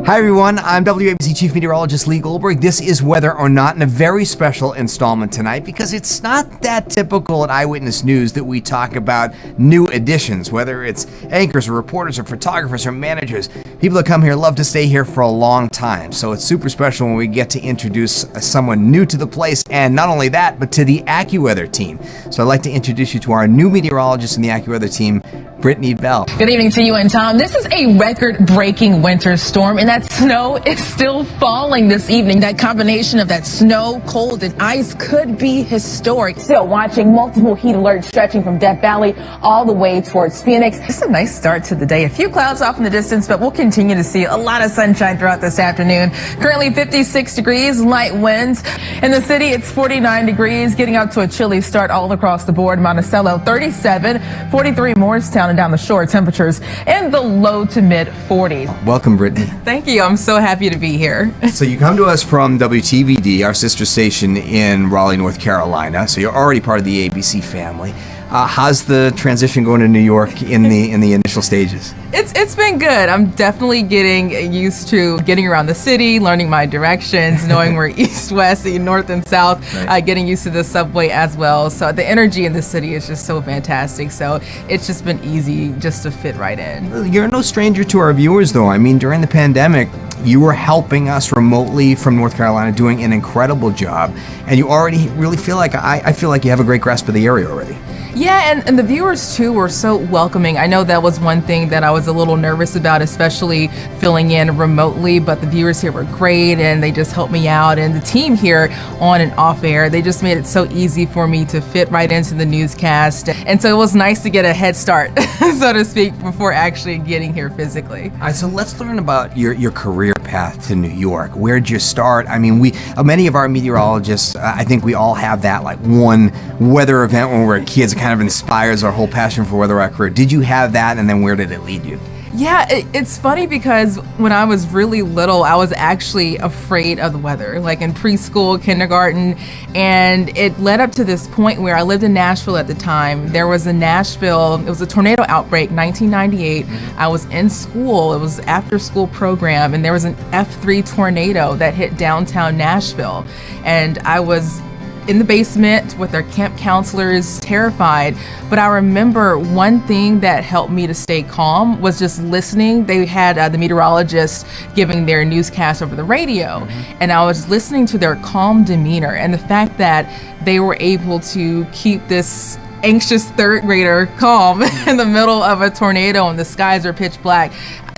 Hi everyone, I'm WABC Chief Meteorologist Lee Goldberg. This is Weather or Not, and a very special installment tonight because it's not that typical at Eyewitness News that we talk about new additions, whether it's anchors or reporters or photographers or managers. People that come here love to stay here for a long time, so it's super special when we get to introduce someone new to the place, and not only that, but to the AccuWeather team. So I'd like to introduce you to our new meteorologist in the AccuWeather team, Brittany Bell. Good evening to you and Tom. This is a record-breaking winter storm, and that snow is still falling this evening. That combination of that snow, cold, and ice could be historic. Still watching multiple heat alerts stretching from Death Valley all the way towards Phoenix. This is a nice start to the day. A few clouds off in the distance, but we'll continue to see a lot of sunshine throughout this afternoon. Currently 56 degrees, light winds. In the city, it's 49 degrees, getting up to a chilly start all across the board. Monticello, 37, 43 Morristown, and down the shore, temperatures in the low to mid 40s. Welcome, Brittany. Thank you. I'm so happy to be here. So you come to us from WTVD, our sister station in Raleigh, North Carolina. So you're already part of the ABC family. How's the transition going to New York in the initial stages? It's been good. I'm definitely getting used to getting around the city, learning my directions, knowing where east, west, north, and south, Right. getting used to the subway as well. So the energy in the city is just so fantastic. So it's just been easy just to fit right in. You're no stranger to our viewers, though. I mean, during the pandemic, you were helping us remotely from North Carolina, doing an incredible job, and you already really feel like I feel like you have a great grasp of the area already. Yeah, and the viewers too were so welcoming. I know that was one thing that I was a little nervous about, especially filling in remotely, but the viewers here were great and they just helped me out. And the team here on and off air, they just made it so easy for me to fit right into the newscast. And so it was nice to get a head start, so to speak, before actually getting here physically. All right, so let's learn about your career path to New York. Where'd you start? I mean, many of our meteorologists, I think we all have that like one weather event when we're kids. Kind of inspires our whole passion for weather our career. Did you have that, and then where did it lead you? Yeah, it's funny because when I was really little, I was actually afraid of the weather, like in preschool, kindergarten, and it led up to this point where I lived in Nashville at the time. There was it was a tornado outbreak, 1998. I was in school, it was after school program, and there was an F3 tornado that hit downtown Nashville, and I was in the basement with their camp counselors, terrified. But I remember one thing that helped me to stay calm was just listening. They had the meteorologist giving their newscast over the radio, and I was listening to their calm demeanor and the fact that they were able to keep this anxious third grader calm in the middle of a tornado and the skies are pitch black.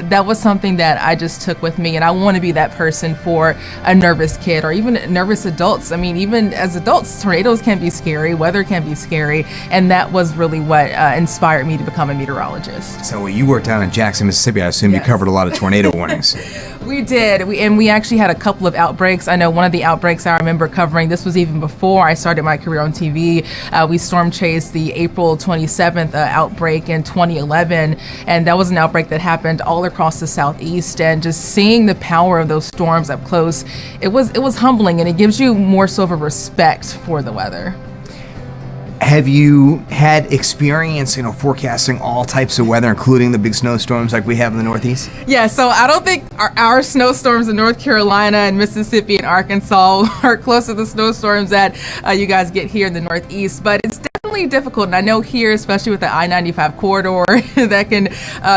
That was something that I just took with me, and I want to be that person for a nervous kid or even nervous adults. I mean, even as adults, tornadoes can be scary, weather can be scary, and that was really what inspired me to become a meteorologist. So you worked down in Jackson, Mississippi. I assume Yes. you covered a lot of tornado warnings. We did, we actually had a couple of outbreaks. I know one of the outbreaks I remember covering, this was even before I started my career on TV. We storm chased the April 27th outbreak in 2011, and that was an outbreak that happened all across the Southeast, and just seeing the power of those storms up close, it was humbling, and it gives you more so of a respect for the weather. Have you had experience, forecasting all types of weather, including the big snowstorms like we have in the Northeast? Yeah, so I don't think our snowstorms in North Carolina and Mississippi and Arkansas are close to the snowstorms that you guys get here in the Northeast, but it's definitely difficult. And I know here, especially with the I-95 corridor, that can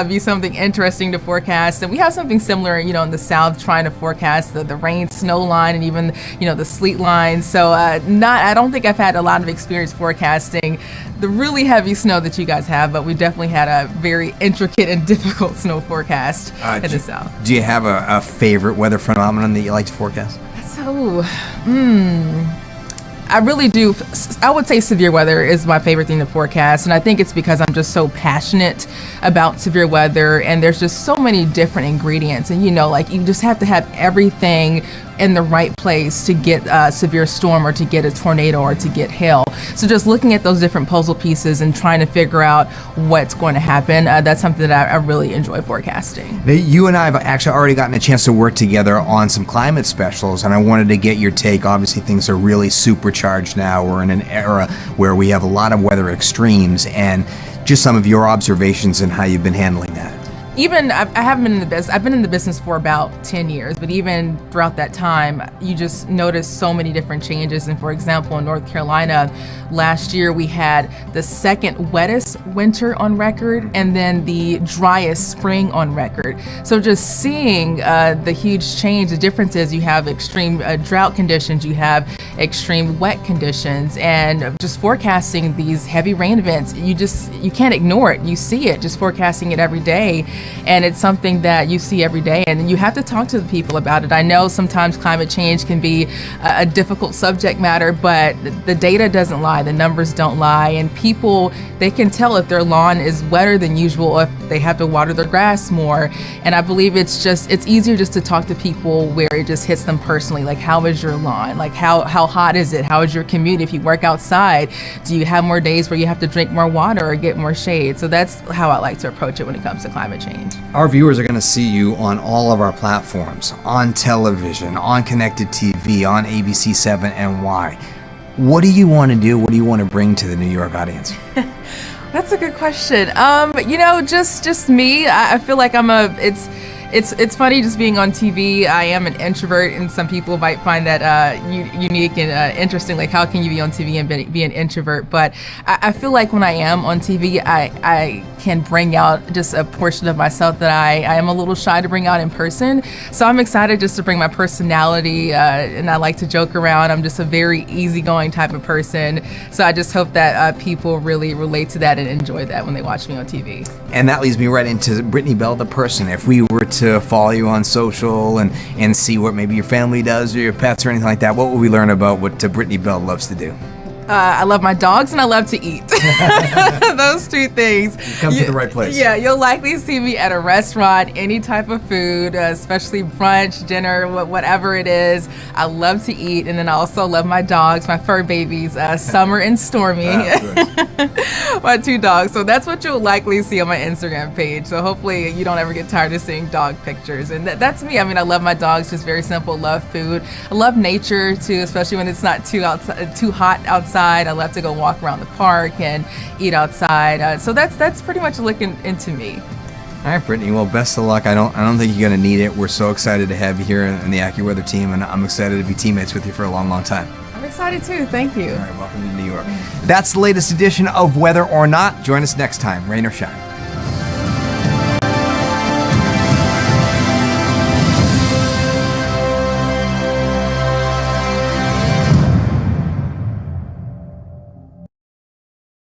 be something interesting to forecast. And we have something similar, in the South, trying to forecast the rain, snow line, and even, the sleet line. So I don't think I've had a lot of experience forecasting the really heavy snow that you guys have, but we definitely had a very intricate and difficult snow forecast in the South. Do you have a favorite weather phenomenon that you like to forecast? I really do. I would say severe weather is my favorite thing to forecast, and I think it's because I'm just so passionate about severe weather, and there's just so many different ingredients, and you just have to have everything in the right place to get a severe storm or to get a tornado or to get hail. So just looking at those different puzzle pieces and trying to figure out what's going to happen, that's something that I really enjoy forecasting. Now, you and I have actually already gotten a chance to work together on some climate specials, and I wanted to get your take. Obviously, things are really supercharged now. We're in an era where we have a lot of weather extremes, and just some of your observations and how you've been handling that. even I haven't been in the business. I've been in the business for about 10 years, but even throughout that time, you just notice so many different changes. And for example, in North Carolina, last year we had the second wettest winter on record and then the driest spring on record. So just seeing the huge change, the difference is you have extreme drought conditions, you have extreme wet conditions, and just forecasting these heavy rain events, you can't ignore it. You see it, just forecasting it every day. And it's something that you see every day, and you have to talk to the people about it. I know sometimes climate change can be a difficult subject matter, but the data doesn't lie, the numbers don't lie, and people, they can tell if their lawn is wetter than usual, or if they have to water their grass more. And I believe it's easier just to talk to people where it just hits them personally, like how is your lawn? Like how hot is it? How is your commute? If you work outside, do you have more days where you have to drink more water or get more shade? So that's how I like to approach it when it comes to climate change. Our viewers are going to see you on all of our platforms, on television, on connected TV, on ABC7 and Y. What do you want to do? What do you want to bring to the New York audience? That's a good question. Just me. I feel like it's funny just being on TV. I am an introvert, and some people might find that unique and interesting. Like, how can you be on TV and be an introvert? But I feel like when I am on TV, I can bring out just a portion of myself that I am a little shy to bring out in person. So I'm excited just to bring my personality, and I like to joke around. I'm just a very easygoing type of person. So I just hope that people really relate to that and enjoy that when they watch me on TV. And that leads me right into Brittany Bell, the person. If we were to follow you on social and see what maybe your family does or your pets or anything like that, what would we learn about what Brittany Bell loves to do? I love my dogs and I love to eat. Those two things. You come to the right place. Yeah, you'll likely see me at a restaurant, any type of food, especially brunch, dinner, whatever it is. I love to eat, and then I also love my dogs, my fur babies, Summer and Stormy. My two dogs. So that's what you'll likely see on my Instagram page. So hopefully you don't ever get tired of seeing dog pictures. And that's me. I mean, I love my dogs, just very simple, love food. I love nature too, especially when it's not too hot outside. I love to go walk around the park and eat outside. So that's pretty much looking into me. All right, Brittany. Well, best of luck. I don't think you're going to need it. We're so excited to have you here in the AccuWeather team, and I'm excited to be teammates with you for a long, long time. I'm excited too. Thank you. All right, welcome to New York. That's the latest edition of Whether or Not. Join us next time, rain or shine.